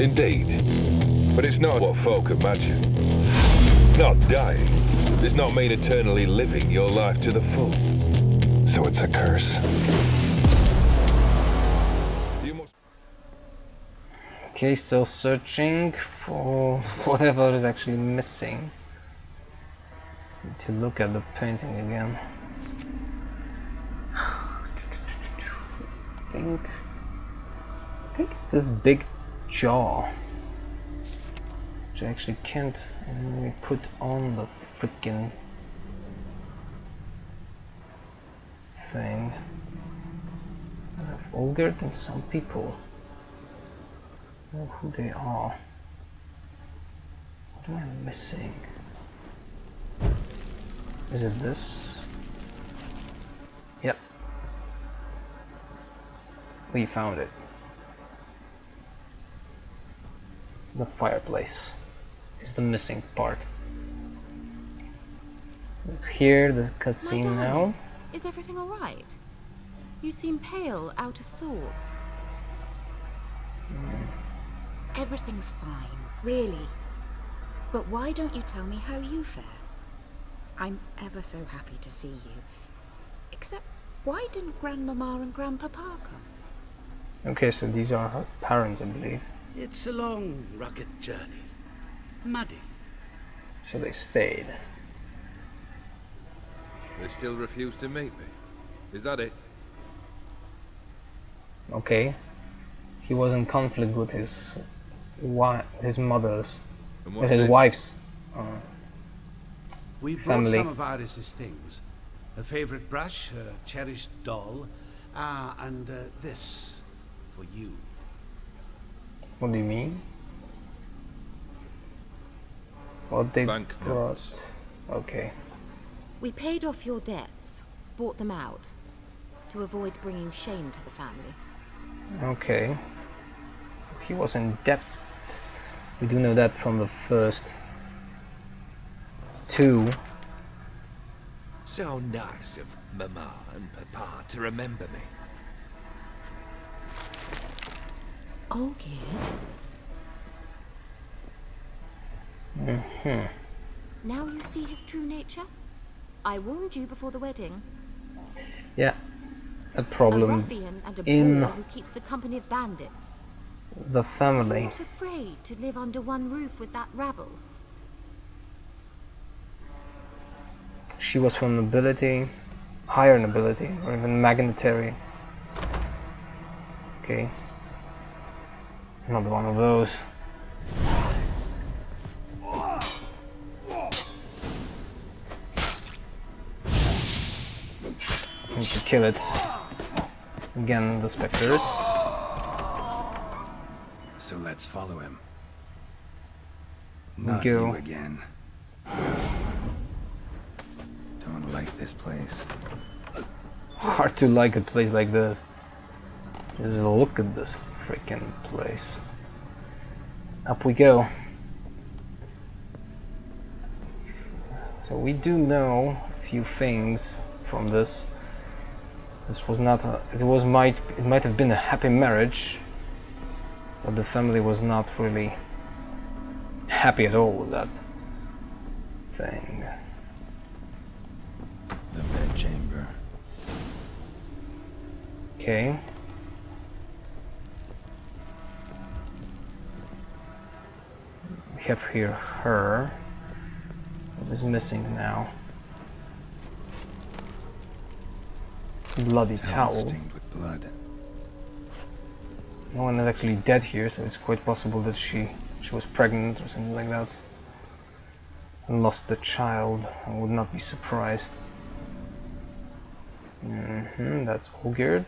Indeed. But it's not what folk imagine. Not dying does not mean eternally living your life to the full. So it's a curse. You must... Okay, still searching for whatever is actually missing. Need to look at the painting again. I think it's this big jaw, which I actually can't really put on the freaking thing. I have Olgierd and some people. I don't know who they are. What am I missing? Is it this? Yep. We found it. The fireplace is the missing part. Let's hear the cutscene now. Is everything alright? You seem pale, out of sorts. Everything's fine, really. But why don't you tell me how you fare? I'm ever so happy to see you. Except, why didn't Grandmama and Grandpapa come? Okay, so these are her parents, I believe. It's a long, rugged journey. Muddy. So they stayed. They still refuse to meet me. Is that it? Okay. He was in conflict with his mother's, And with what's his this? wife's We brought family. some of Iris's things. Her favorite brush, her cherished doll, and this for you. What do you mean? What they brought? Banknotes. Okay. We paid off your debts, bought them out, to avoid bringing shame to the family. Okay. He was in debt. We do know that from the first two. So nice of Mama and Papa to remember me. Olgierd? Now you see his true nature? I warned you before the wedding. Yeah. A A problem ruffian and a in boor who keeps the company of bandits. the You're family. not afraid to live under one roof with that rabble. She was from nobility, higher nobility, or even magnetary. Okay. Not one of those. Need to kill it. Again, the specters. So let's follow him. We Not go. you again. Don't like this place. Hard to like a place like this. Just look at this freaking place. Up we go. So we do know a few things from this. This was not a, it might have been a happy marriage, but the family was not really happy at all with that thing. The bedchamber. Okay. We have here her. What is missing now? Bloody Towel towel. stained with blood. No one is actually dead here, so it's quite possible that she was pregnant or something like that. And lost the child. I would not be surprised. That's Olgierd.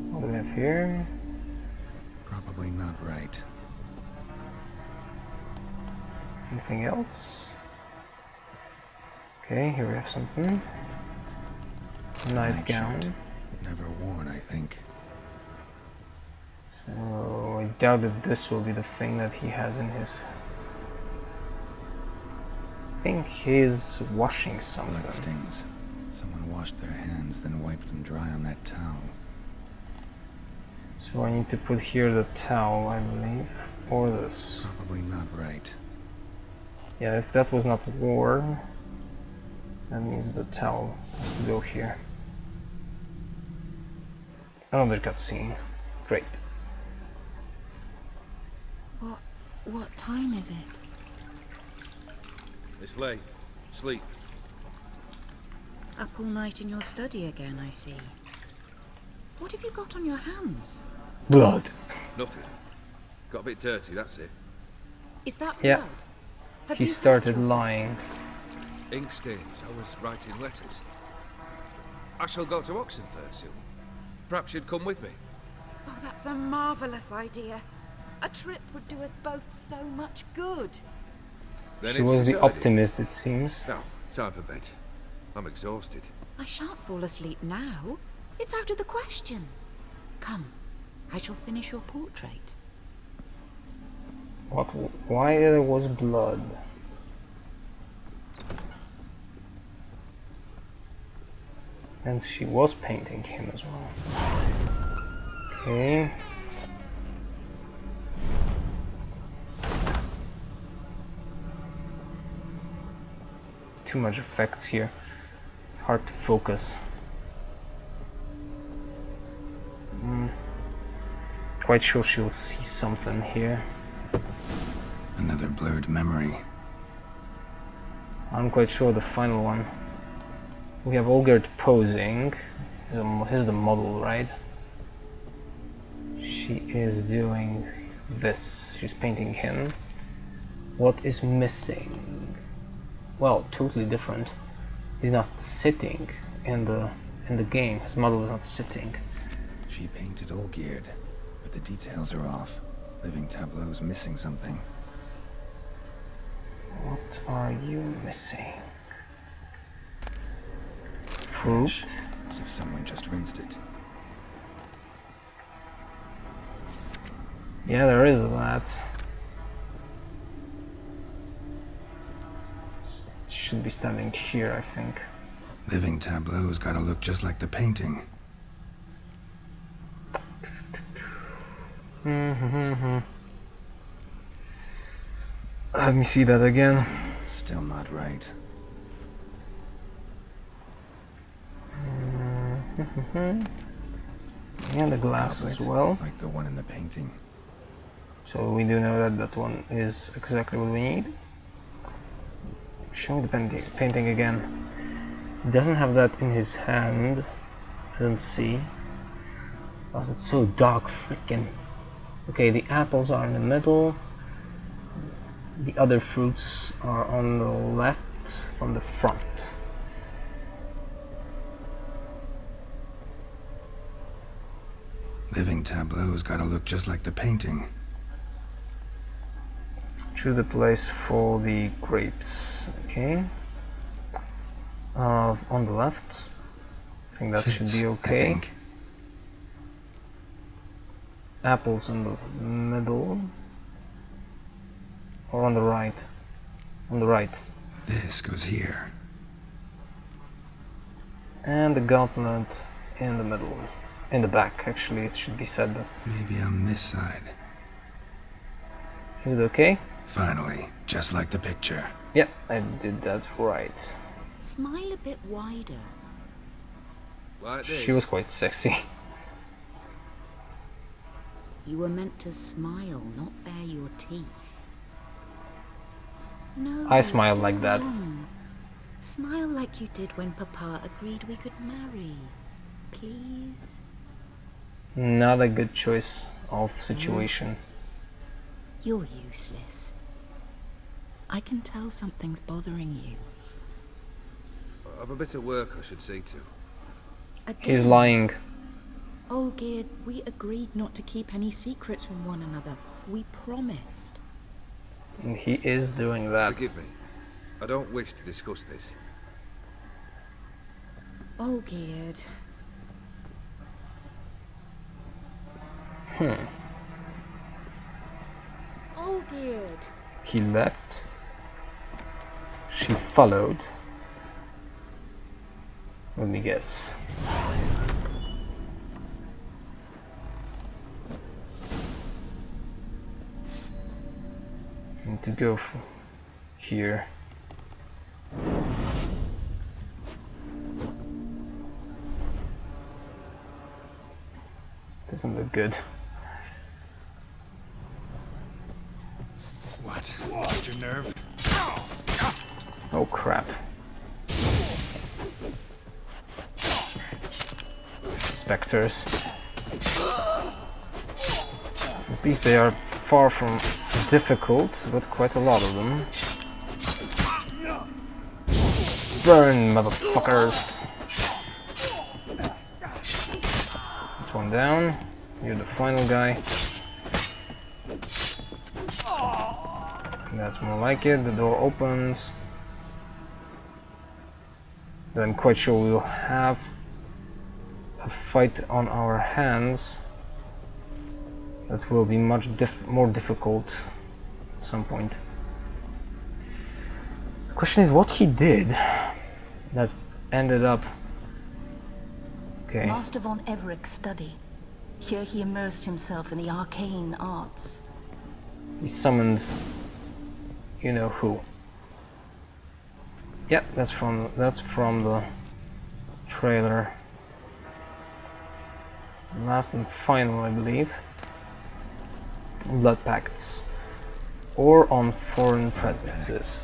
What do we have here? Probably not right. Anything else? Okay, here we have something. Nightgown. Nightshirt. Never worn, I think. So I doubt that this will be the thing that he has in his. I think he's washing something. Bloodstains. Someone washed their hands, then wiped them dry on that towel. So So I need to put here the towel, I believe, or this. Probably not right. Yeah, if that was not worn, that means the towel has to go here. Another cutscene. Great. What time is it? It's late. Sleep. Up all night in your study again, I see. What have you got on your hands? Blood. Nothing. Got a bit dirty, that's it. Is that Yeah. blood? Have He you hurt started yourself? lying. Ink stains. I was writing letters. I shall go to Oxenfurt soon. Perhaps you'd come with me. Oh, that's a marvellous idea. A trip would do us both so much good. Then He it's was the decided. optimist, it seems. Now, time for bed. I'm exhausted. I shan't fall asleep now. It's out of the question. Come, I shall finish your portrait. What? Why there was blood? And she was painting him as well. Okay. Too much effects here. It's hard to focus. Quite sure she'll see something here. Another blurred memory. I'm quite sure the final one. We have Olgierd posing. He's the model, right? She is doing this. She's painting him. What is missing? Well, totally different. He's not sitting in the game. His model is not sitting. She painted Olgierd, but the details are off. Living tableau's missing something. What are you missing? Fresh, Fruit? as if someone just rinsed it. Yeah, there is that. Should be standing here, I think. Living tableau's gotta look just like the painting. Let me see that again. Still not right. Yeah, the glass as Goblet, well. like the one in the painting. So we do know that that one is exactly what we need. Show me the painting again. He doesn't have that in his hand. I don't see. Because it's so dark, freaking. Okay, the apples are in the middle. The other fruits are on the left, from the front. Living tableau's gotta look just like the painting. Choose the place for the grapes. Okay. On the left. I think that should be I okay. think. Apples in the middle. Or on the right. On the right. This goes here. And the gauntlet in the middle. In the back, actually, it should be said. But Maybe on this side. is it okay? Finally, just like the picture. Yep, I did that right. Smile a bit wider. Like this. She was quite sexy. You were meant to smile, not bare your teeth. No, I you're smiled still like that. wrong. Smile like you did when Papa agreed we could marry. Please? Not a good choice of situation. You're useless. I can tell something's bothering you. I've a bit of work I should see to. He's Again, lying. Olgierd, we agreed not to keep any secrets from one another. We promised. And he is doing that. Forgive me. I don't wish to discuss this. Olgierd. Olgierd. He left. She followed. Let me guess. Need to go here. Doesn't look good. What? Lost your nerve? Oh crap. Spectres. At least they are far from difficult, but quite a lot of them. Burn, motherfuckers! That's one down. You're the final guy. That's more like it. The door opens. Then I'm quite sure we'll have a fight on our hands that will be much more difficult at some point. The question is what he did that ended up... Okay. Master von Everec's study. Here he immersed himself in the arcane arts. He summoned... you know who. Yep, that's from the trailer. Last and final, I believe. Blood pacts. Or on foreign presences.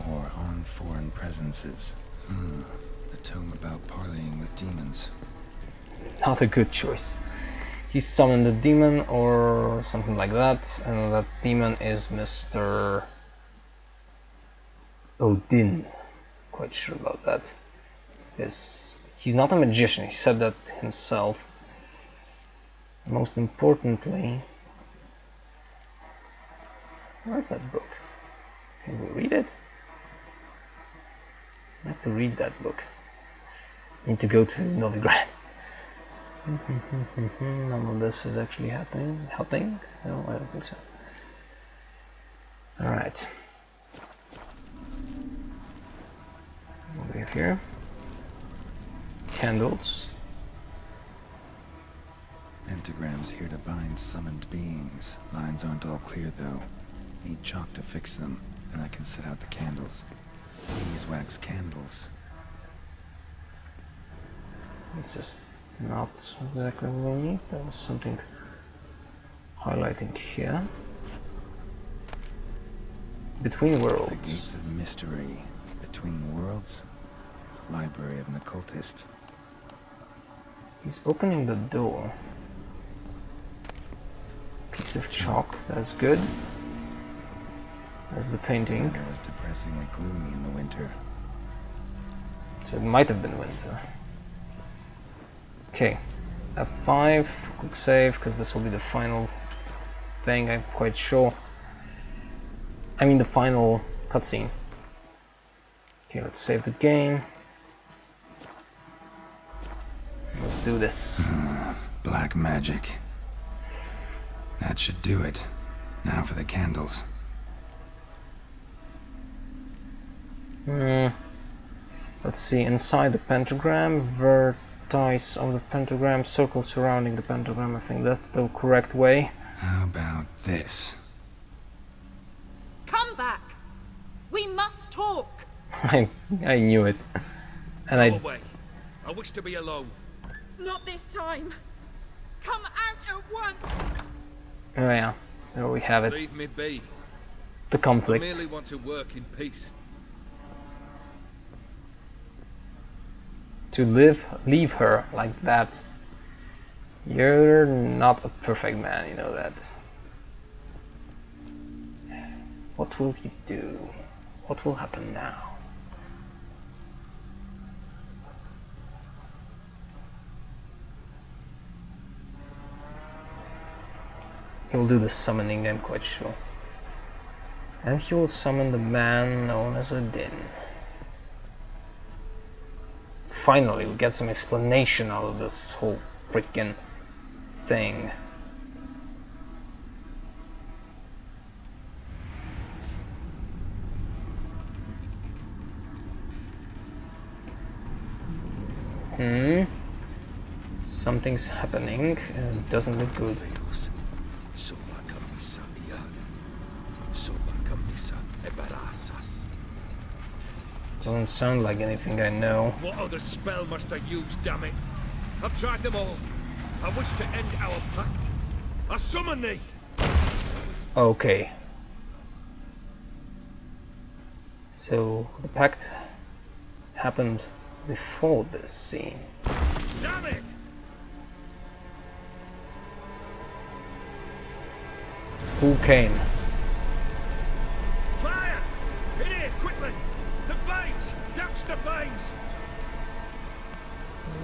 Or on foreign presences. A tome about parleying with demons. Not a good choice. He summoned a demon or something like that, and that demon is Mr. Odin. Quite sure about that. He's not a magician, he said that himself. Most importantly, where's that book? Can we read it? I'd like to read that book. Need to go to Novigrad. None of this is actually helping? No, I don't think so. Alright. What do we have here? Candles. Pentagrams here to bind summoned beings. Lines aren't all clear though. Need chalk to fix them, and I can set out the candles. Beeswax candles. This is not exactly what we need. There was something highlighting here. Between worlds. The gates of mystery. Between worlds. Library of an occultist. He's opening the door. Piece of chalk, that's good. That's the painting. Weather was depressingly gloomy in the winter. So it might have been winter. Okay, F5, quick save, because this will be the final thing, I'm quite sure. I mean the final cutscene. Okay, let's save the game. Let's do this. Black magic. That should do it. Now for the candles. Let's see, inside the pentagram, vertice of the pentagram, circle surrounding the pentagram. I think that's the correct way. How about this? Come back! We must talk! I knew it. And Go away. I wish to be alone. Not this time! Come out at once! Oh yeah, there we have it. Leave me be. The I conflict. merely want to work in peace. To leave her like that. You're not a perfect man, you know that. What will he do? What will happen now? He'll do the summoning, I'm quite sure. And he will summon the man known as Odin. Finally, we get some explanation out of this whole freaking thing. Something's happening and it doesn't look good. Doesn't sound like anything I know. What other spell must I use, damn it? I've tried them all. I wish to end our pact. I summon thee! Okay. So the pact happened before this scene. Damn it! Who came? Fire! In here, quickly! The flames! Douse the flames!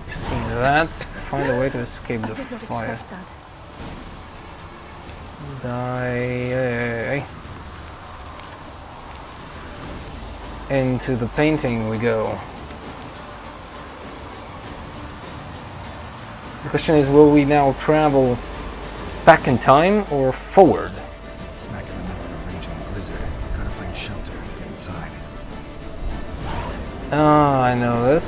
You've seen that. Find a way to escape the I did not fire. expect that. Die. Into the painting we go. The question is, will we now travel back in time or forward? Smack in the middle of a raging blizzard. Gotta find shelter and get inside. Ah, I know this.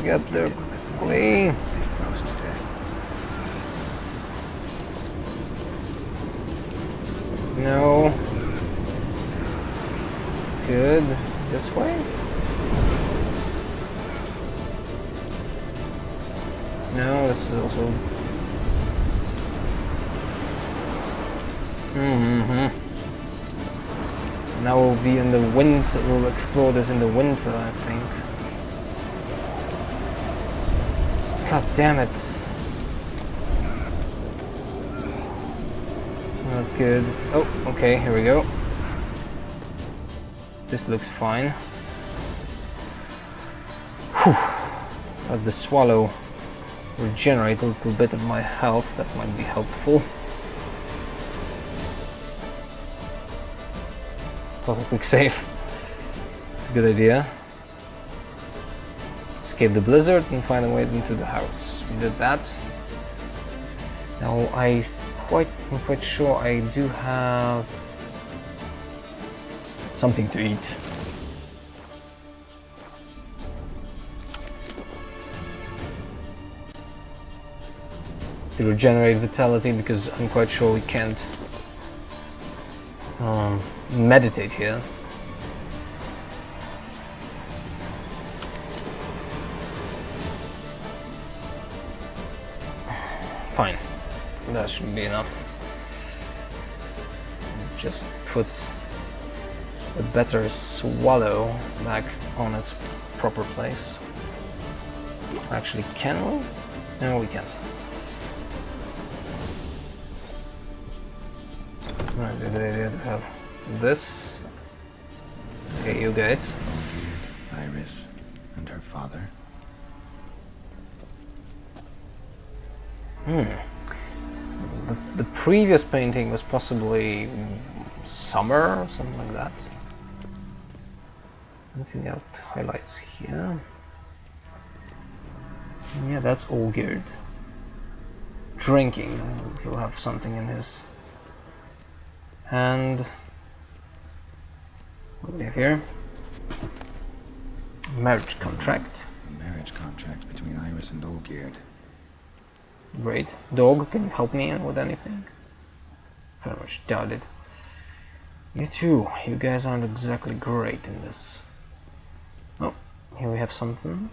Get there quickly. They froze to death. No. Good. This way? No, this is also... Now we'll be in the winter, we'll explore this in the winter, I think. God damn it. Not good. Oh, okay, here we go. This looks fine. Whew. Let the swallow regenerate a little bit of my health, that might be helpful. Plus a quick save. It's a good idea. Escape the blizzard and find a way into the house. We did that. Now I'm quite sure I do have something to eat. To regenerate vitality, because I'm quite sure we can't meditate here. Fine, that should be enough. Just put a better swallow back on its proper place. Actually, can we? No, we can't. Might be a good idea to have this. Okay, you guys. Iris and her father. The previous painting was possibly summer or something like that. Looking at highlights here. Yeah, that's Olgierd. Drinking. He'll have something in his hand. What do we have here? Marriage contract. A marriage contract between Iris and Olgierd. Great. Dog, can you help me with anything? Very much doubt it. You too. You guys aren't exactly great in this. Oh, here we have something.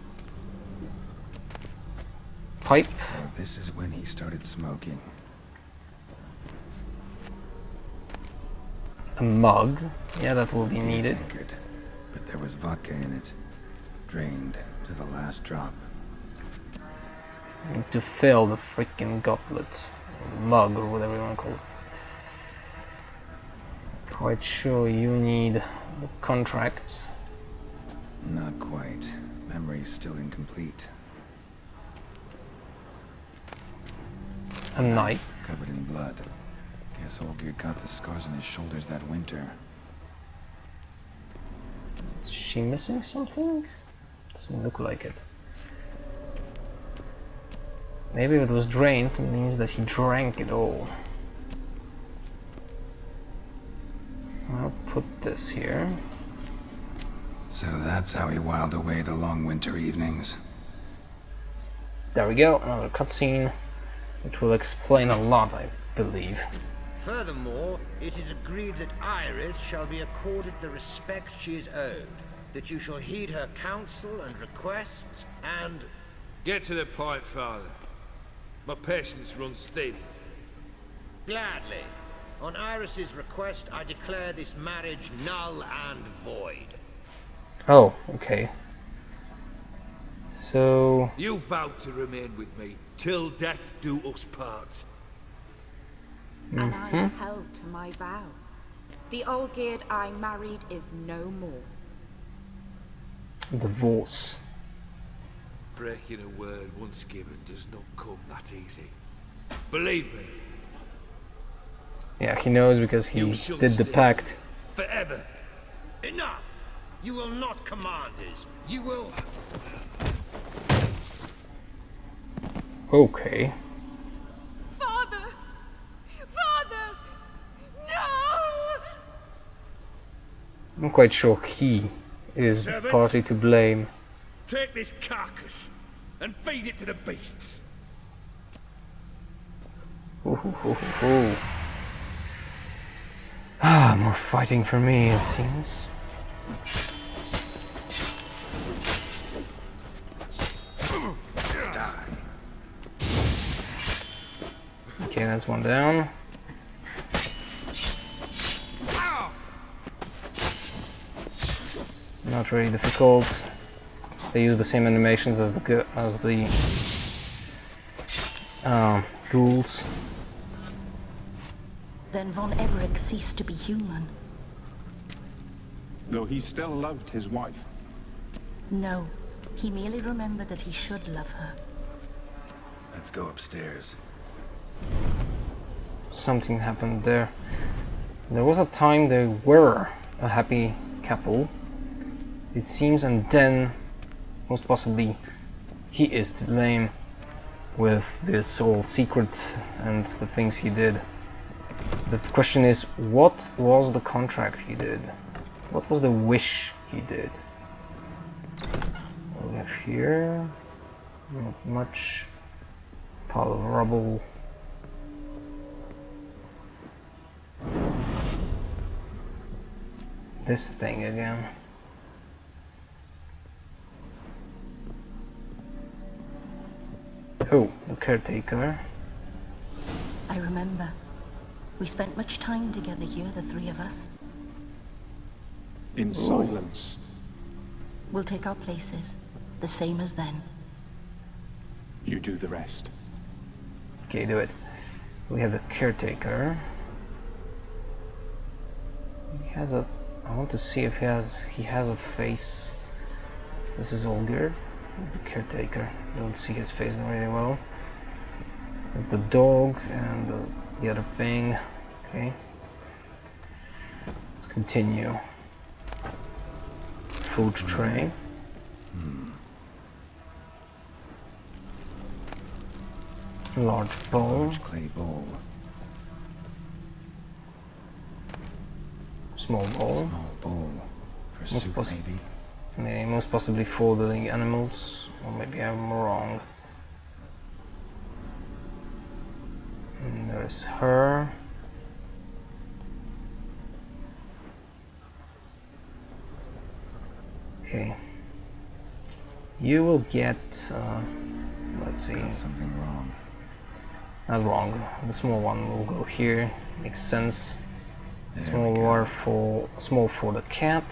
Pipe. So this is when he started smoking. A mug. Yeah, that will be needed. Tankard, but there was vodka in it. Drained to the last drop. Need to fill the freaking goblet. Or mug, or whatever you want to call it. Quite sure you need the contract. Not quite. Memory's still incomplete. A knife. Covered in blood. Guess Olgierd got the scars on his shoulders that winter. Is she missing something? Doesn't look like it. Maybe if it was drained, it means that he drank it all. I'll put this here. So that's how he whiled away the long winter evenings. There we go, another cutscene. It will explain a lot, I believe. Furthermore, it is agreed that Iris shall be accorded the respect she is owed, that you shall heed her counsel and requests, and... Get to the point, Father. My patience runs thin. Gladly. On Iris's request, I declare this marriage null and void. Oh, okay. So... You vowed to remain with me, till death do us part. And I have held to my vow. The Olgierd I married is no more. Divorce. Breaking a word once given does not come that easy. Believe me. Yeah, he knows because he did the pact. Forever. Enough! You will not command us. You will... Okay. Father! Father! No! I'm quite sure he is Servants? partly to blame. Take this carcass and feed it to the beasts. Ooh. Ah, more fighting for me, it seems. Okay, that's one down. Not really difficult. They use the same animations as the ghouls. Then von Everec ceased to be human. Though he still loved his wife. No, he merely remembered that he should love her. Let's go upstairs. Something happened there. There was a time they were a happy couple, it seems, and then most possibly he is to blame with this whole secret and the things he did. The question is, what was the contract he did? What was the wish he did? What do we have here? Not much. Pile of rubble. This thing again. Oh, the caretaker. I remember. We spent much time together here, the three of us. In silence. We'll take our places, the same as then. You do the rest. Okay, do it. We have the caretaker. He has a... I want to see if he has a face. This is Olgierd. The caretaker. You don't see his face very well. There's the dog and the other thing. Okay. Let's continue. Food tray. Large bowl. Large clay bowl. Small bowl. Small bowl. For soup, maybe? Yeah, most possibly for the animals. Or maybe I'm wrong. And there's her. Okay. You will get... let's see. Got something wrong. Not wrong. The small one will go here. Makes sense. There Small we go. small for the cat.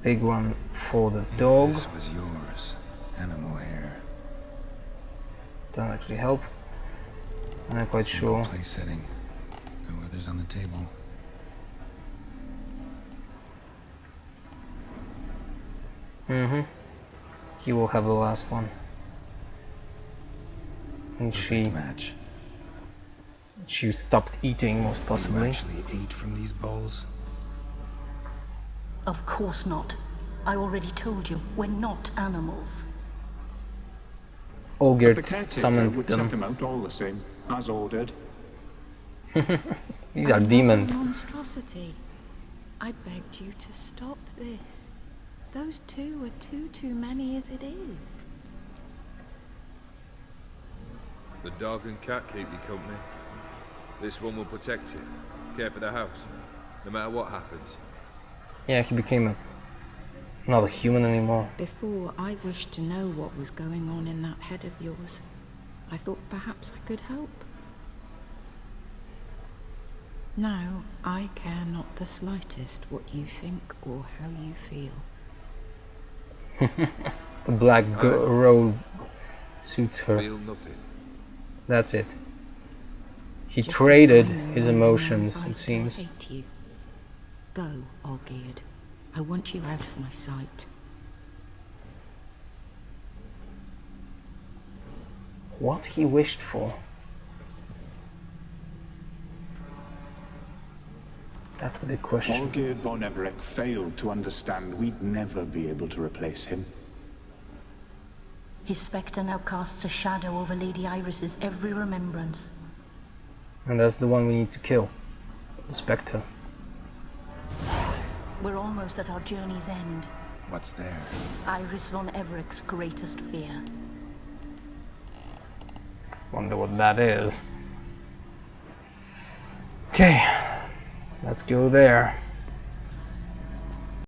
Big one for the dog. This was yours. Animal hair. Doesn't actually help. I'm not quite Single sure. place setting. No others on the table. He will have the last one. And Perfect match. she stopped eating, most You possibly. actually ate from these bowls? Of course not. I already told you, we're not animals. The Olgierd caretaker summoned would set them. them out all the same, as ordered. These are Another demons. monstrosity. I begged you to stop this. Those two are too many as it is. The dog and cat keep you company. This one will protect you, care for the house, no matter what happens. Yeah, he became not a human anymore. Before, I wished to know what was going on in that head of yours. I thought perhaps I could help. Now, I care not the slightest what you think or how you feel. The black robe suits her. Feel nothing. That's it. He Just as traded I no his longer emotions, know if I it still seems. hate you. Go, Olgierd. I want you out of my sight. What he wished for? That's the big question. Olgierd von Everec failed to understand we'd never be able to replace him. His spectre now casts a shadow over Lady Iris's every remembrance. And that's the one we need to kill. The Spectre. We're almost at our journey's end. What's there? Iris von Everec's greatest fear. Wonder what that is. Okay, let's go there.